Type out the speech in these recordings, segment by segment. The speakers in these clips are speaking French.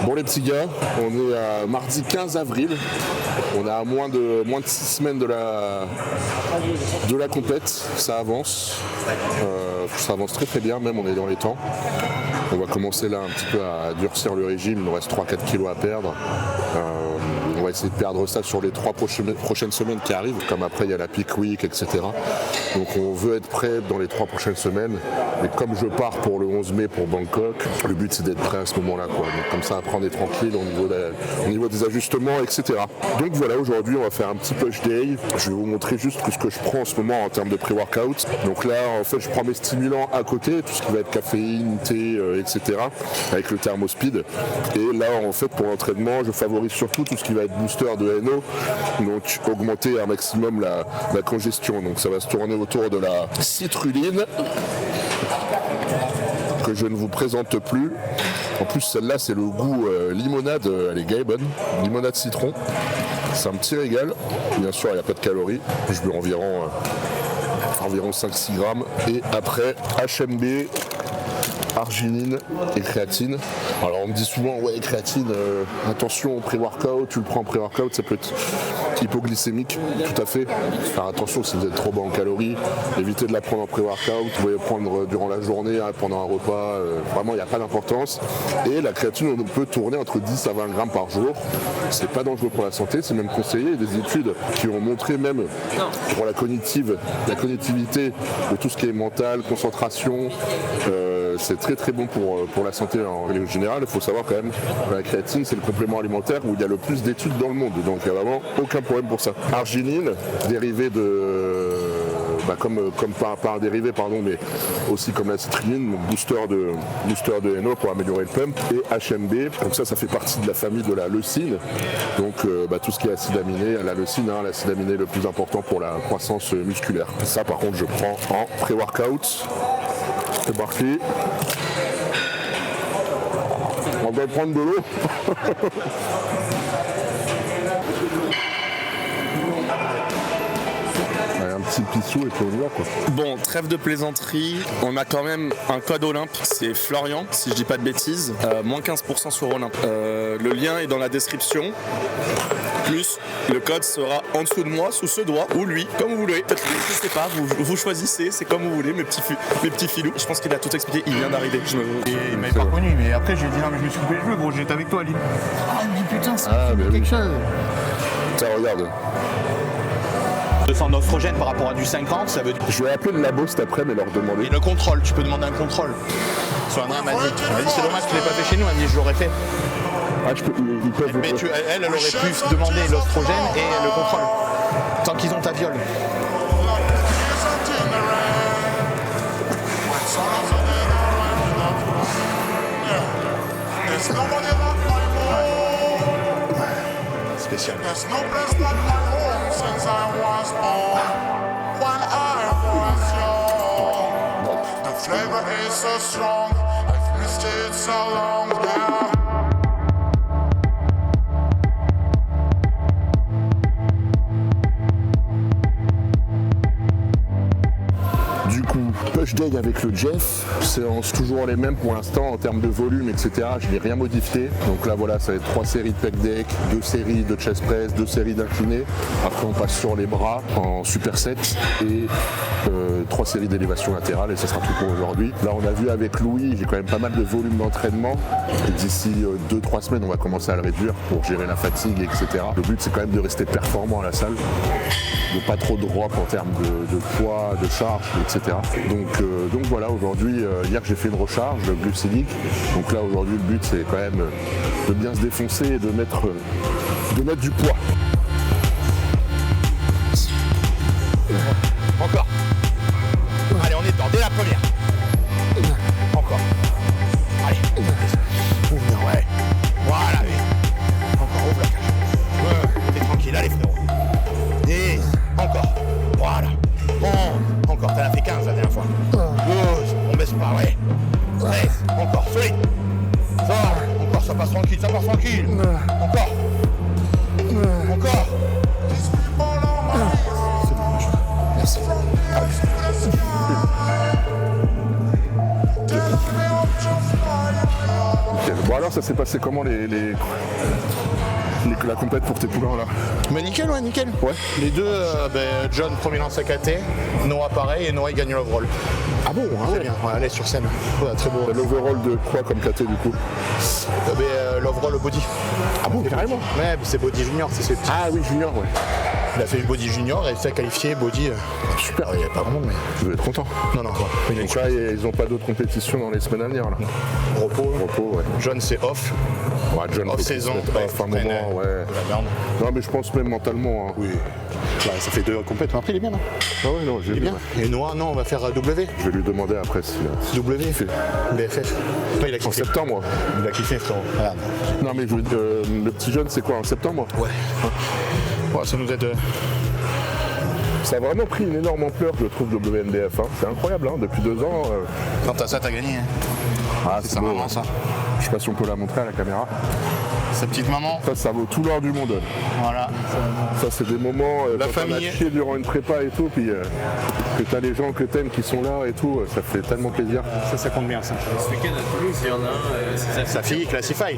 Bon les petits gars, on est à mardi 15 avril. On est à moins de 6 semaines de la compète. Ça avance. Ça avance très très bien, même on est dans les temps. On va commencer là un petit peu à durcir le régime. Il nous reste 3-4 kilos à perdre. On va essayer de perdre ça sur les 3 prochaines semaines qui arrivent, comme après il y a la peak week, etc. Donc on veut être prêt dans les 3 prochaines semaines. Mais comme je pars pour le 11 mai pour Bangkok, le but c'est d'être prêt à ce moment-là, quoi. Donc comme ça après on est tranquille au niveau des ajustements, etc. Donc voilà, aujourd'hui on va faire un petit push day. Je vais vous montrer juste ce que je prends en ce moment en termes de pré-workout. Donc là en fait je prends mes stimulants à côté, tout ce qui va être caféine, thé, etc. avec le thermospeed. Et là en fait pour l'entraînement je favorise surtout tout ce qui va être booster de NO, donc augmenter un maximum la congestion. Donc ça va se tourner autour de la citrulline que je ne vous présente plus. En plus celle-là c'est le goût limonade, elle est gaie bonne, limonade citron. C'est un petit régal, bien sûr il n'y a pas de calories, je mets environ 5-6 grammes. Et après HMB, arginine et créatine. Alors on me dit souvent ouais créatine, attention au pré-workout, tu le prends en pré-workout, ça peut être hypoglycémique, tout à fait. Faire attention si vous êtes trop bas en calories, évitez de la prendre en pré-workout, vous pouvez prendre durant la journée, pendant un repas, vraiment il n'y a pas d'importance. Et la créatine on peut tourner entre 10 à 20 grammes par jour, c'est pas dangereux pour la santé, c'est même conseillé. Il y a des études qui ont montré même pour la cognitivité de tout ce qui est mental, concentration, c'est très très bon pour la santé en règle générale. Il faut savoir quand même que la créatine c'est le complément alimentaire où il y a le plus d'études dans le monde, donc il n'y a vraiment aucun problème pour ça. Arginine, dérivé de comme pas un dérivé pardon, mais aussi comme la citrulline, booster de NO pour améliorer le pump, et HMB, donc ça fait partie de la famille de la leucine, donc tout ce qui est acide aminé, la leucine, l'acide aminé le plus important pour la croissance musculaire. Ça par contre je prends en pré-workout. C'est parti. On va prendre de l'eau. Allez, un petit pissou et puis on y va quoi. Bon, trêve de plaisanterie, on a quand même un code Olympe, c'est Florian, si je dis pas de bêtises, moins 15% sur Olympe. Le lien est dans la description. Plus, le code sera en dessous de moi, sous ce doigt, ou lui, comme vous voulez. Peut-être, je sais pas, vous choisissez, c'est comme vous voulez, mes petits filous. Je pense qu'il a tout expliqué, il vient d'arriver. Il m'avait pas reconnu, mais après je lui ai dit non mais je me suis coupé les cheveux gros, j'étais avec toi Lille. Ah mais putain, c'est quelque chose. Tiens, regarde. 200 d'ostrogène par rapport à du 50, ça veut dire... Je vais appeler le labo cet après-midi et leur demander. Et le contrôle, tu peux demander un contrôle. Soandra m'a dit c'est dommage que tu l'aies pas fait chez nous, elle m'a dit je l'aurais fait. Ah, ils peuvent. Mais elle aurait pu demander l'ostrogène et le contrôle. Tant qu'ils ont ta viole. Spécial. Du coup, push day avec le Jeff, séances toujours les mêmes pour l'instant en termes de volume, etc. Je n'ai rien modifié. Donc là, voilà, ça va être 3 séries de pec deck, 2 séries de chest press, 2 séries d'incliné. Après, on passe sur les bras en superset et 3 séries d'élévation latérale et ça sera tout pour aujourd'hui. Là, on a vu avec Louis, j'ai quand même pas mal de volume d'entraînement. Et d'ici 2-3 semaines, on va commencer à le réduire pour gérer la fatigue, etc. Le but, c'est quand même de rester performant à la salle, de pas trop drop en termes de poids, de charge, etc. Donc voilà, aujourd'hui, hier j'ai fait une recharge glucidique. Donc là aujourd'hui le but c'est quand même de bien se défoncer et de mettre du poids. Encore. Allez, on est dedans, dès la première. Encore. Allez. Ouvre bien, ouais. Voilà, oui. Encore, ouvre la cage. T'es tranquille, allez frérot. Et encore. Voilà. Bon, encore, t'en as fait 15 la dernière fois. On baisse pas, ouais. Ouais, encore, solide. Fort. Encore, ça passe tranquille, Encore. Encore. Merci. Bon Alors ça s'est passé comment la compète pour tes poulains là? Mais nickel, ouais, nickel. Ouais. Les deux, John, premier lance à KT, Noah pareil, et Noah il gagne l'overall. Ah bon, Très bien, ouais, allez sur scène. Ouais, très beau. T'as l'overall de quoi comme KT du coup? L'overall body. Ah bon, carrément? Ouais, c'est body junior, c'est ses petits. Ah oui, junior, ouais. Il a fait le body junior et il s'est qualifié body. Super. Il n'y avait pas grand monde, mais. Tu dois être content. Non, non, quoi. Donc là, ils ont pas d'autres compétitions dans les semaines à venir là. Repos. Repos, ouais. John, c'est off. Ouais, John, Off faut saison. qu'il se mette off un moment, ouais. La merde. Non, mais je pense même mentalement. Hein. Oui. Bah, ça fait 2 compètes. Après, il est bien, non? Ah ouais, non, j'ai Il est vu, bien. ouais. Et Noah, non, on va faire W. Je vais lui demander après si. W. fait. BFF. Ouais, il a En kiffé. septembre. Il a kiffé, frérot. Regarde. Non, mais je veux dire, le petit jeune, c'est quoi, en septembre? Ouais. Ouais, ça nous aide. Ça a vraiment pris une énorme ampleur, je trouve, WNBF. Hein. C'est incroyable, hein, depuis 2 ans. Quand t'as ça, t'as gagné. Hein. Ah, C'est sa maman, ça. Je sais pas si on peut la montrer à la caméra. Sa petite maman. Ça vaut tout l'or du monde. Voilà. Ça, c'est des moments La quand famille. on a chié durant une prépa et tout, puis que t'as les gens que t'aimes qui sont là et tout, ça fait tellement plaisir. Ça compte bien, ça. Ce week-end à Toulouse, il y en a un, c'est Sa fille, Classify.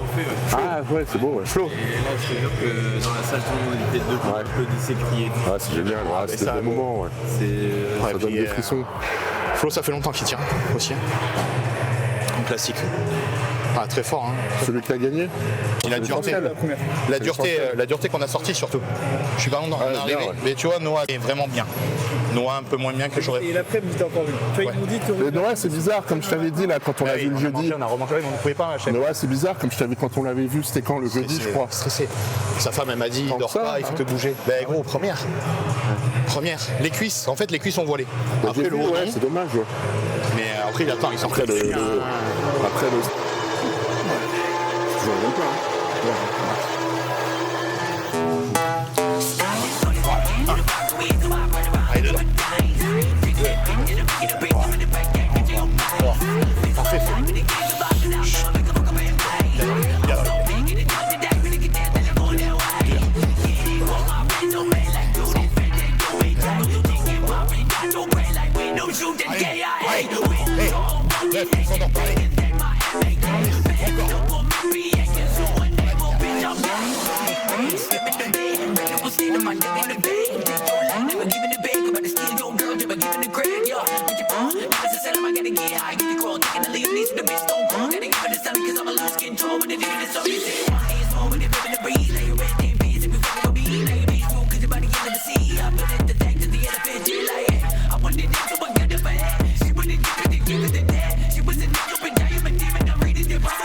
Ah ouais, c'est beau, ouais. Flo. Et là, je te jure que dans la salle, tout le monde était debout, Ouais. applaudissait, criait. Ah, c'est génial, ah, mais c'est ça, des bon. moments, ouais. C'est. Ça donne puis, des frissons. Flo, ça fait longtemps qu'il tient aussi. Un classique. Ah, très fort, hein. Celui qui a gagné? Il a dureté. l'essentiel. La dureté qu'on a sortie surtout. Je suis pas longtemps, on est bien, arrivé. ouais. Mais tu vois, Noah est vraiment bien. Noah un peu moins bien que j'aurais. Et l'après-midi, t'as encore vu. Tu vois, Ouais. ils m'ont dit que. Mais Noah, c'est bizarre, comme je t'avais dit là, quand on l'a vu le jeudi. On a remonté, mais on ne pouvait pas, chef. Noah, c'est bizarre, comme je t'avais quand on l'avait vu, c'était quand, le jeudi, je crois. Stressé. Sa femme, elle m'a dit, il Tant dort que ça, pas, il fait que bouger. Ben gros, première. Première. Les cuisses, en fait, les cuisses ont voilé. Après J'ai le vu, haut, ouais, non. c'est dommage. Ouais. Mais après, il attend, il sort Après le. Après le. Je vois même pas. Hein. Allez, dedans. Parfait.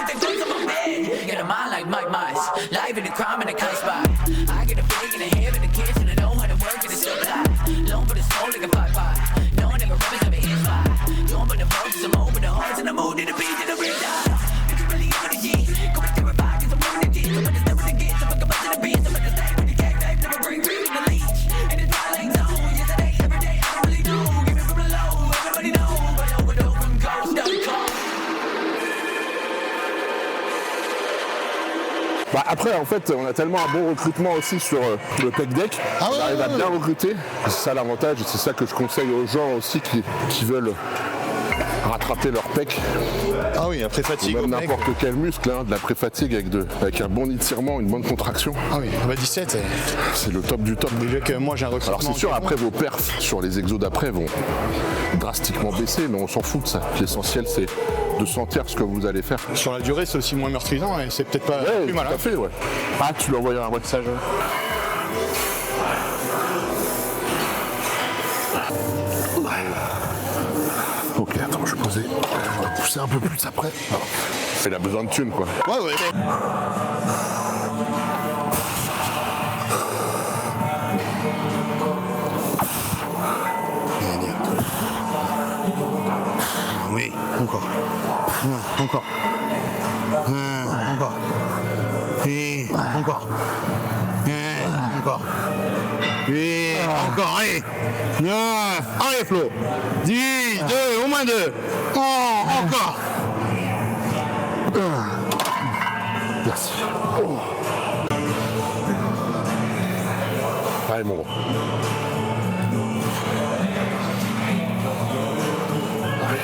Get a mind like Mike Myers, live in the crime in the kind spot. I get a big in the head and the kids and I know how to work in the supply. Long for the soul like a pie. No one ever rubbers of an inside. Don't put the focus, I'm over the hearts and the mood and the beat and the red eye. You can really over the G, go to terrify, cause I'm moving the G. Some of the stuff again, some of the bust in the beat, some of the stay with the gang back, never bring green in the leech. And it's twilight zone, yesterday, every day, I don't really know. Give it from the low, everybody know, but over from Ghost.com. Bah après, en fait, on a tellement un bon recrutement aussi sur le Pec Deck. Ah ouais, on arrive à ouais, bien recruter. C'est ça l'avantage, et c'est ça que je conseille aux gens aussi qui veulent rattraper leur pec. Ah oui, après Ou fatigue. même n'importe quel muscle, hein, de la pré-fatigue avec un bon étirement, une bonne contraction. Ah oui, bah 17, C'est le top du top. déjà que moi j'ai un recrutement. Alors c'est sûr, après vos perfs sur les exos d'après vont drastiquement baisser, mais on s'en fout de ça. L'essentiel, c'est de sentir ce que vous allez faire. Sur la durée, c'est aussi moins meurtrisant et c'est peut-être pas Ouais, plus tout mal. à fait, ouais. Ah, tu lui as envoyé un message. Ok, attends, je vais poser. On va pousser un peu plus après. Il a besoin de thunes, quoi. Ouais, ouais. Oui, encore. Encore. Encore. Et encore. Encore. Et encore, allez. Allez, Flo. 10, 2, au moins 2. Encore. Merci. Oh. Allez, mon gros. Allez.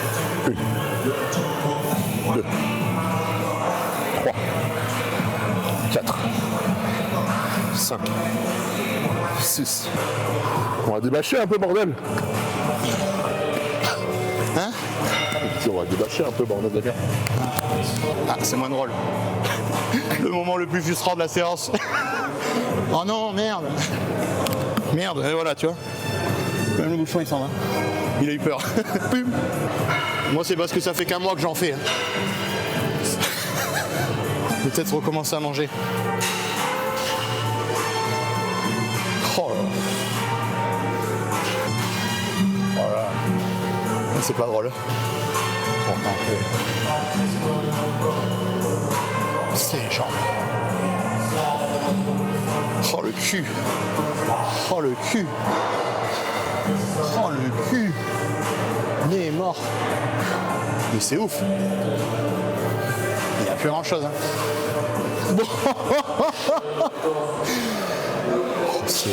1, 2, 3, 4, 5, 6. On va débâcher un peu, bordel. Hein? On va débâcher un peu, bordel de merde. Ah, c'est moins drôle. Le moment le plus frustrant de la séance. Oh non, merde. Merde, et voilà, tu vois. Même le bouchon, il s'en va. Il a eu peur. Pum. Moi, c'est parce que ça fait qu'un mois que j'en fais. Hein. Peut-être recommencer à manger. Oh là. Voilà. C'est pas drôle. C'est les jambes. Oh le cul. Oh le cul. Oh le cul. Il est mort. Mais c'est ouf. Il n'y a plus grand chose. Hein. C'est...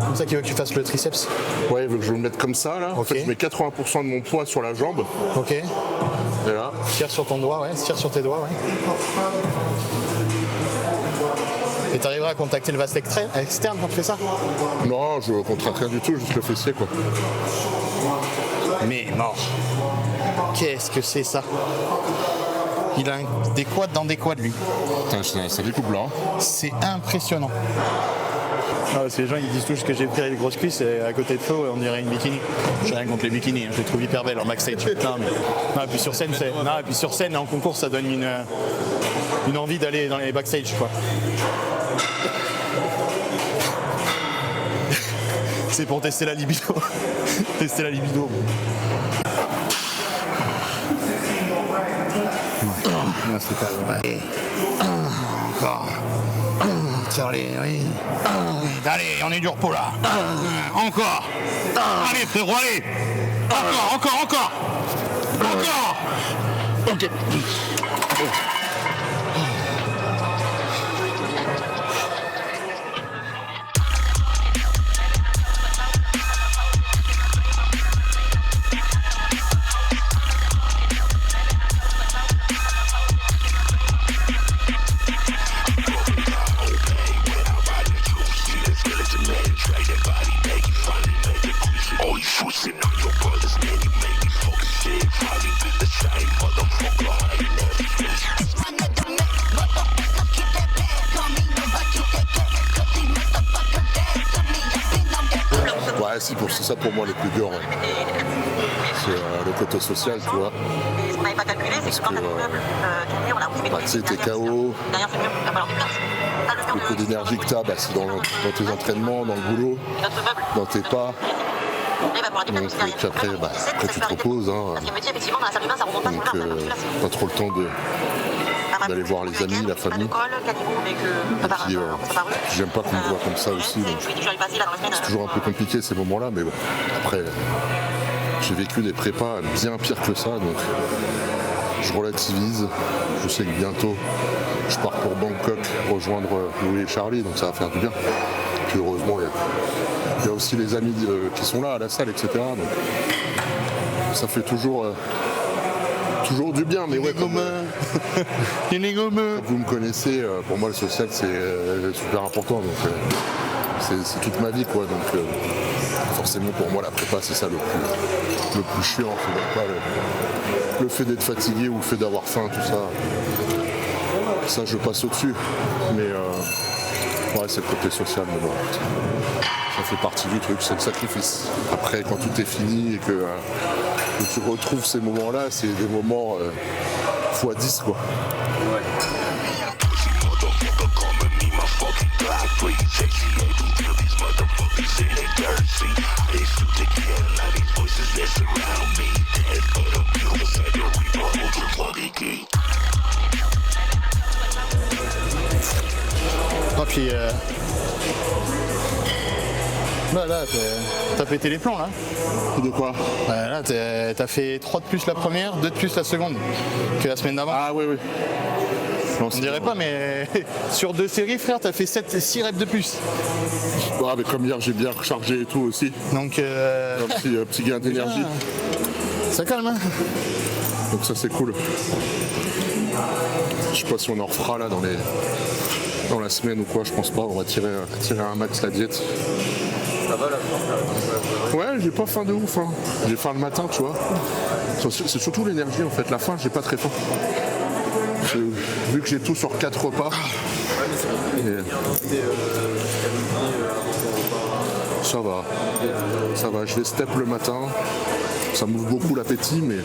Comme ça qu'il veut que tu fasses le triceps. Ouais, il veut que je le mette comme ça, là. En fait, je mets 80% de mon poids sur la jambe. Ok. Et là. Tire sur ton doigt, ouais. Tire sur tes doigts, ouais. Et t'arriveras à contacter le vaste externe quand tu fais ça? Non, je contracte rien du tout, juste le fessier, quoi. Mais mort. Qu'est-ce que c'est ça? Il a des quads dans des quads, lui. Putain, ça découpe là. C'est impressionnant. Ah, parce que les gens ils disent tous que j'ai pris les grosses cuisses et à côté de feu on dirait une bikini. J'ai rien contre les bikinis, hein. Je les trouve hyper belles en backstage. Non, mais... non, et puis sur scène, et puis sur scène en concours ça donne une envie d'aller dans les backstage quoi. C'est pour tester la libido. Tester la libido. Non, c'est pas vrai. Encore. Allez, oui. Allez, on est du repos là. Encore. Allez, frérot, allez. Encore. Ok. Ouais, c'est ça pour moi le plus dur. Ouais. C'est le côté social, tu vois. Parce que tu sais, t'es KO. Le peu d'énergie que t'as, c'est dans tes entraînements, dans le boulot, dans tes pas. Donc puis après, après tu te reposes. Hein. Donc pas trop le temps d'aller voir les amis, la famille. Et puis j'aime pas qu'on me voit comme ça aussi. Donc c'est toujours un peu compliqué ces moments-là, mais bon. Après, j'ai vécu des prépas bien pires que ça, donc je relativise. Je sais que bientôt je pars pour Bangkok rejoindre Louis et Charlie, donc ça va faire du bien. Puis heureusement, il y a aussi les amis qui sont là à la salle, etc. Donc ça fait toujours du bien, mais ouais, comme vous me connaissez, pour moi le social c'est super important, donc c'est toute ma vie, quoi. Donc forcément pour moi la prépa c'est ça le plus chiant, c'est pas le fait d'être fatigué ou le fait d'avoir faim, tout ça. Ça je passe au-dessus, mais ouais, c'est le côté social, mais bon, ça fait partie du truc, c'est le sacrifice. Après, quand tout est fini et que tu retrouves ces moments-là, c'est des moments x10, quoi. Ouais. Ah, puis là, t'as pété les plombs là. De quoi? Là, t'as fait 3 de plus la première, 2 de plus la seconde que la semaine d'avant. Ah oui. On dirait pas, mais sur 2 séries, frère, t'as fait 6 reps de plus. Ouais, mais comme hier, j'ai bien rechargé et tout aussi. Donc, Un petit gain d'énergie. ça calme, hein. Donc ça, c'est cool. Je sais pas si on en refera là dans la semaine ou quoi, je pense pas. On va tirer un max la diète. Ça va la fin? Ouais, j'ai pas faim de ouf. Hein. J'ai faim le matin, tu vois. C'est surtout l'énergie en fait. La faim, j'ai pas très faim. Vu que j'ai tout sur 4 repas. Et ça va. Je vais step le matin. Ça m'ouvre beaucoup l'appétit, mais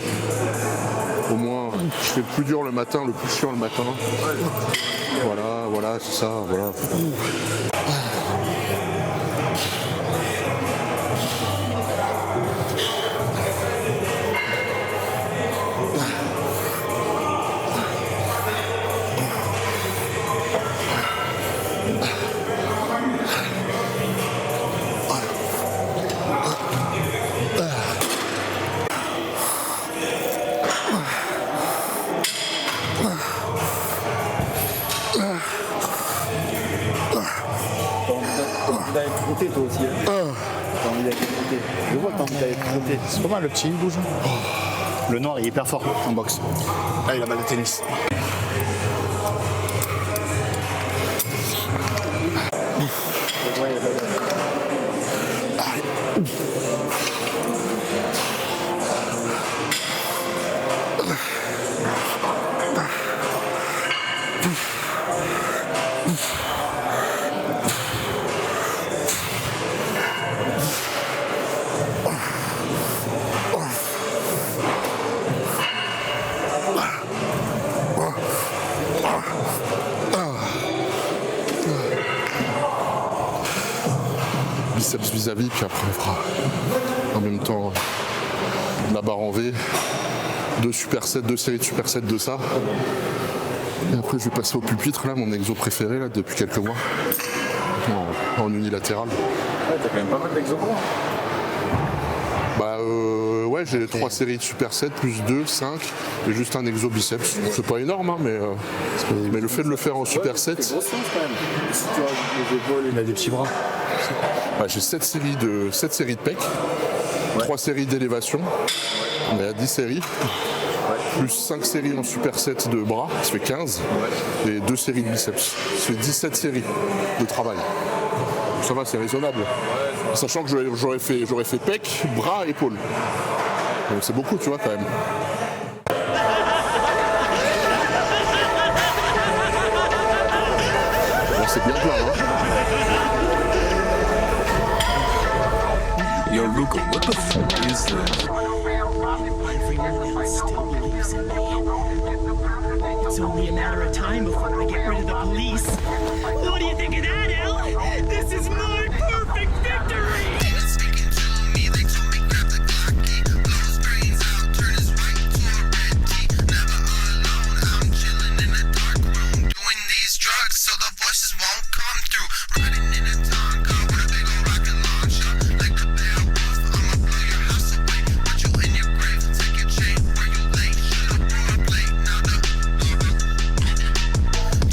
au moins je fais le plus dur le matin, le plus chiant le matin. Voilà, c'est ça, voilà. T'as envie d'aller toi aussi. Hein. T'as envie d'aller frotter. Je vois que t'as envie d'aller frotter. C'est pas mal, le petit, il bouge. Le noir, il est hyper fort en boxe. Ah, il a balle de tennis. Biceps vis-à-vis, puis après on fera en même temps la barre en V, 2 supersets, 2 séries de supersets de ça. Et après je vais passer au pupitre, là, mon exo préféré là, depuis quelques mois, en unilatéral. Ouais, t'as quand même pas mal d'exos. Bah ouais, j'ai 3 séries de supersets, plus 2, 5, et juste un exo biceps. C'est pas énorme, hein, mais le fait de le faire en superset, C'est gros sens quand même. Si tu rajoutes les épaules Il a des petits bras. bah, j'ai 7 séries de pec, 3 séries d'élévation, on est à 10 séries, plus 5 séries en superset de bras, ça fait 15, et 2 séries de biceps. Ça fait 17 séries de travail. Ça va, c'est raisonnable. Sachant que j'aurais fait pec, bras, épaules. Donc c'est beaucoup, tu vois, quand même. Bon, c'est bien plein, hein. Yo, Luca, what the fuck is this? Everyone else still believes in me. It's only a matter of time before I get rid of the police. What do you think of that, El? This is my perfect victory! Speaking to me, they told me grab the Glocky, blow his brains out, turn his right to a red key. Never alone, I'm chilling in a dark room, doing these drugs so the voices won't come through. Riding in a Tonka with a big old rocket launcher, like the Beowulf, I'ma blow your house away. Put you in your grave, take your chain where you lay. Should've brought a plate, now the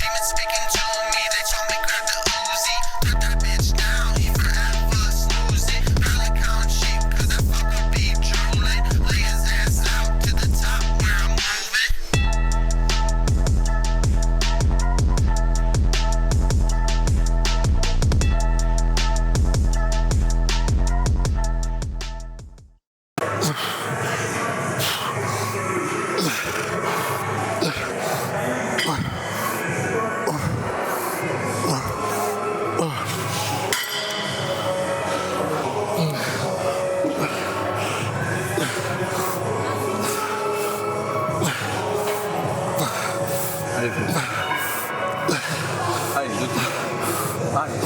demons speaking to me, they told me grab the Uzi. Cut that bitch down, he forever snoozing. Barely count sheep, cause that fucker be drooling. Lay his ass out to the top where I'm moving. Allez, deux tours. Allez.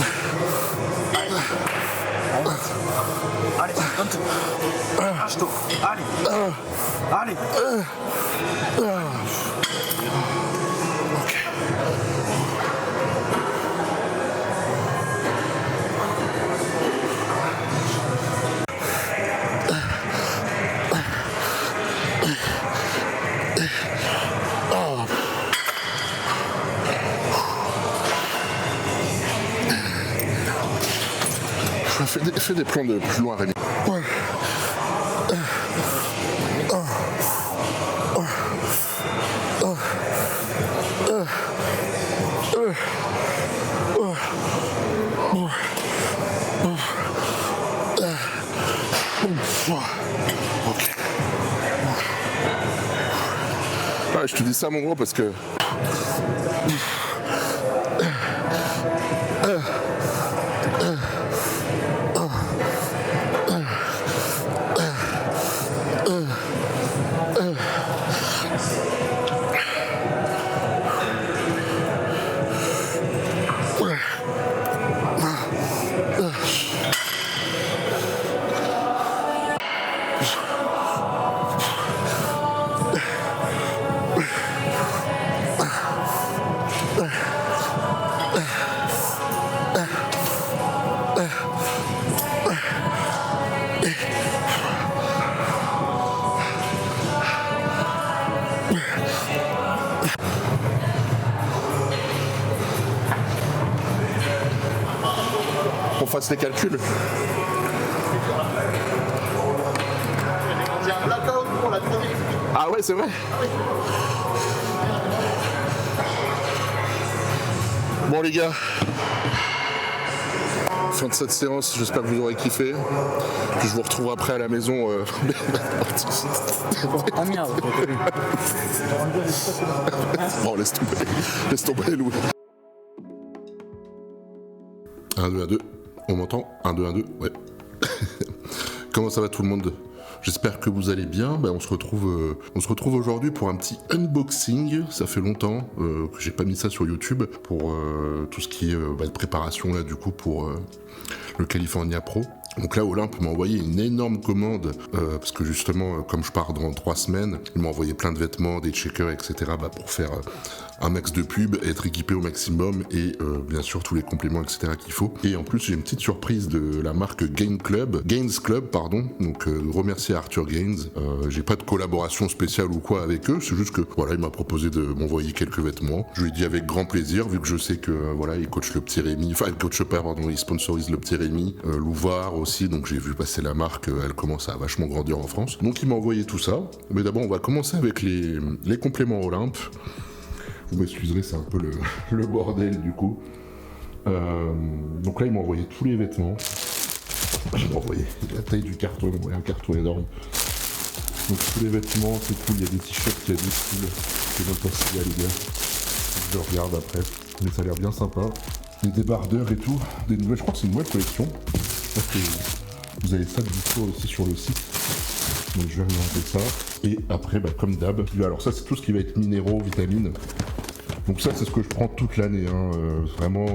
Allez, donne-toi. Lâche-toi. Allez. Allez. Fais des plans de plus loin, Rémi. Ouais. Ok. Ah, je te dis ça, mon gros, parce que... Qu'on fasse les calculs. Ah ouais, c'est vrai. Bon les gars, fin de cette séance, j'espère que vous aurez kiffé. Puis je vous retrouve après à la maison. Ah merde. Bon, laisse tomber Louis. 1, 2, 1, 2. On m'entend 1, 2, 1, 2. Ouais. Comment ça va tout le monde? J'espère que vous allez bien. On se retrouve aujourd'hui pour un petit unboxing. Ça fait longtemps que j'ai pas mis ça sur YouTube pour tout ce qui est de préparation là du coup pour le California Pro. Donc là, Olympe m'a envoyé une énorme commande parce que justement, comme je pars dans 3 semaines, il m'a envoyé plein de vêtements, des checkers, etc. Pour faire un max de pub, être équipé au maximum et bien sûr tous les compléments, etc. qu'il faut. Et en plus, j'ai une petite surprise de la marque Gains Club, donc remercier Arthur Gaines. J'ai pas de collaboration spéciale ou quoi avec eux, c'est juste que voilà, il m'a proposé de m'envoyer quelques vêtements. Je lui ai dit avec grand plaisir, vu que je sais que voilà, il coach le petit Rémi, enfin il coach pas, pardon, il sponsorise le petit Rémi, Louvard aussi, donc j'ai vu passer la marque, elle commence à vachement grandir en France. Donc il m'a envoyé tout ça. Mais d'abord, on va commencer avec les compléments Olympe. Vous m'excuserez, c'est un peu le bordel du coup. Donc là, il m'a envoyé tous les vêtements. Il m'a envoyé la taille du carton, il m'a envoyé un carton énorme. Donc tous les vêtements, c'est cool, il y a des t-shirts, il y a des styles. Je sais même pas s'il y a les gars. Je regarde après. Mais ça a l'air bien sympa. Des débardeurs et tout. Des nouvelles, je crois que c'est une nouvelle collection. Vous avez ça de dispo aussi sur le site. Donc je vais regarder ça. Et après, comme d'hab, alors ça c'est tout ce qui va être minéraux, vitamines. Donc ça c'est ce que je prends toute l'année, hein. Vraiment,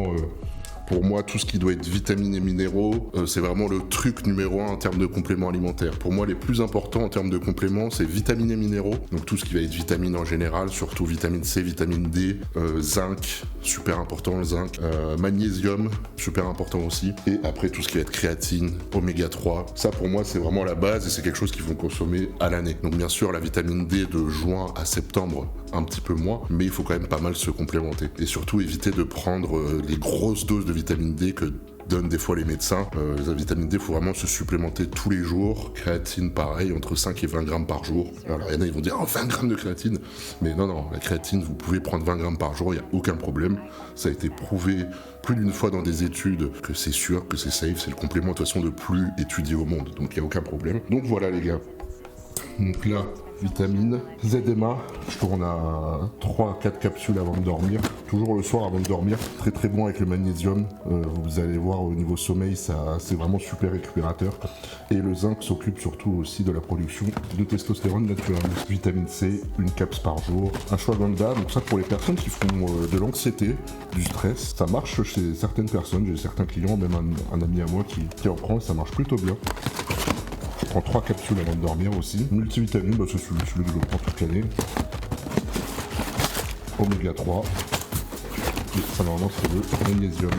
pour moi tout ce qui doit être vitamines et minéraux, c'est vraiment le truc numéro 1 en termes de compléments alimentaires. Pour moi les plus importants en termes de compléments, c'est vitamines et minéraux. Donc tout ce qui va être vitamines en général, surtout vitamine C, vitamine D, zinc, super important le zinc, magnésium, super important aussi. Et après tout ce qui va être créatine, oméga 3, ça pour moi c'est vraiment la base et c'est quelque chose qu'il faut consommer à l'année. Donc bien sûr la vitamine D de juin à septembre, un petit peu moins, mais il faut quand même pas mal se complémenter. Et surtout éviter de prendre les grosses doses de vitamine D que donnent des fois les médecins. La vitamine D, il faut vraiment se supplémenter tous les jours. Créatine, pareil, entre 5 et 20 grammes par jour. Alors il y en a, ils vont dire 20 grammes de créatine. Mais non, la créatine, vous pouvez prendre 20 grammes par jour, il n'y a aucun problème. Ça a été prouvé plus d'une fois dans des études que c'est sûr, que c'est safe, c'est le complément de toute façon le plus étudié au monde. Donc il n'y a aucun problème. Donc voilà les gars. Donc là, vitamines, ZMA, je tourne à 3 à 4 capsules avant de dormir, toujours le soir avant de dormir, très très bon avec le magnésium, vous allez voir au niveau sommeil, ça c'est vraiment super récupérateur, et le zinc s'occupe surtout aussi de la production de testostérone naturelle. Vitamine C, une caps par jour, un ashwagandha, donc ça pour les personnes qui font de l'anxiété, du stress, ça marche chez certaines personnes, j'ai certains clients, même un ami à moi qui en prend, et ça marche plutôt bien. Je prends 3 capsules avant de dormir aussi. Multivitamine, c'est celui que je prends toute l'année. Oméga 3. Et ça normalement c'est le magnésium.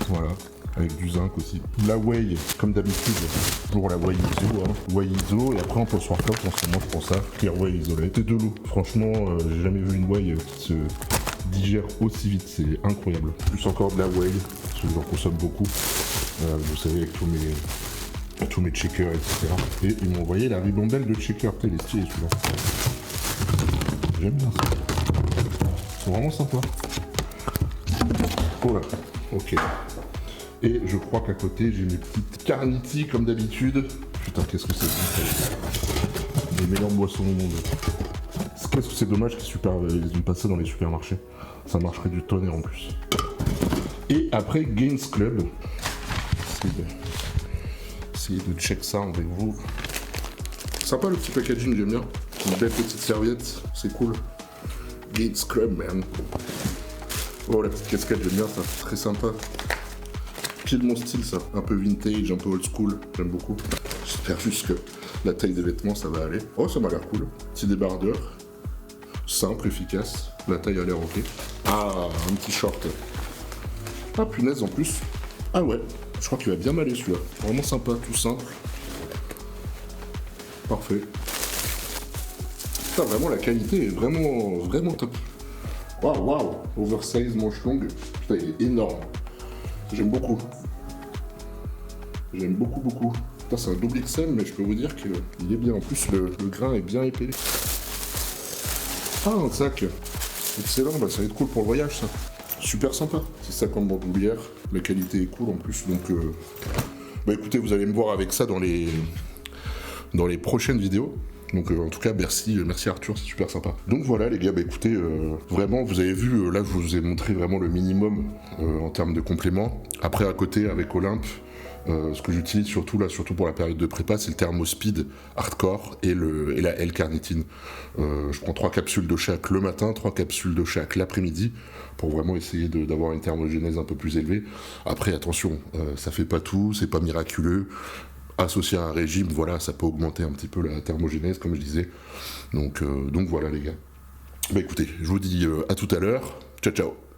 Voilà. Avec du zinc aussi. La whey, comme d'habitude, pour la whey iso. Whey iso, et après en post-workout, en ce moment je prends ça. Clear whey isolate. Et de l'eau. Franchement, j'ai jamais vu une whey qui se digère aussi vite. C'est incroyable. Plus encore de la whey, parce que j'en consomme beaucoup. Vous savez, avec tous tous mes checkers, etc. Et ils m'ont envoyé la ribambelle de checkers. Putain, il est stylé celui-là. J'aime bien ça. Ils sont vraiment sympas. Voilà, ok. Et je crois qu'à côté, j'ai mes petites Carnity comme d'habitude. Putain, qu'est-ce que c'est bon, les meilleures boissons au monde. Qu'est-ce que c'est dommage qu'ils ont pas ça dans les supermarchés. Ça marcherait du tonnerre en plus. Et après, Gains Club. Essayez de check ça avec vous. Sympa le petit packaging, j'aime bien. Une belle petite serviette, c'est cool. Gains Club, man. Oh, la petite casquette, j'aime bien ça, très sympa. Pile mon style ça, un peu vintage, un peu old school, j'aime beaucoup. J'espère juste que la taille des vêtements ça va aller. Oh, ça m'a l'air cool. Petit débardeur, simple, efficace, la taille a l'air ok. Ah, un petit short. Ah, punaise en plus. Ah ouais, je crois qu'il va bien m'aller celui-là. Vraiment sympa, tout simple. Parfait. Putain, vraiment la qualité est vraiment top. Waouh, oversize, manche longue. Putain, il est énorme. J'aime beaucoup. J'aime beaucoup. Putain, c'est un double XL, mais je peux vous dire qu'il est bien. En plus, le grain est bien épais. Ah, un sac. Excellent, bah, ça va être cool pour le voyage, ça. Super sympa. C'est 50 bandoulières. La qualité est cool en plus. Donc, bah écoutez, vous allez me voir avec ça dans les prochaines vidéos. Donc en tout cas merci Arthur, c'est super sympa. Donc voilà les gars, bah écoutez, vraiment vous avez vu, là je vous ai montré vraiment le minimum en termes de compléments. Après à côté avec Olympe, ce que j'utilise surtout pour la période de prépa, c'est le Thermospeed Hardcore et la L-carnitine. Je prends 3 capsules de chaque le matin, 3 capsules de chaque l'après-midi, pour vraiment essayer d'avoir une thermogénèse un peu plus élevée. Après attention, ça fait pas tout, c'est pas miraculeux. Associé à un régime, voilà, ça peut augmenter un petit peu la thermogénèse, comme je disais. Donc voilà les gars. Bah écoutez, je vous dis à tout à l'heure. Ciao ciao.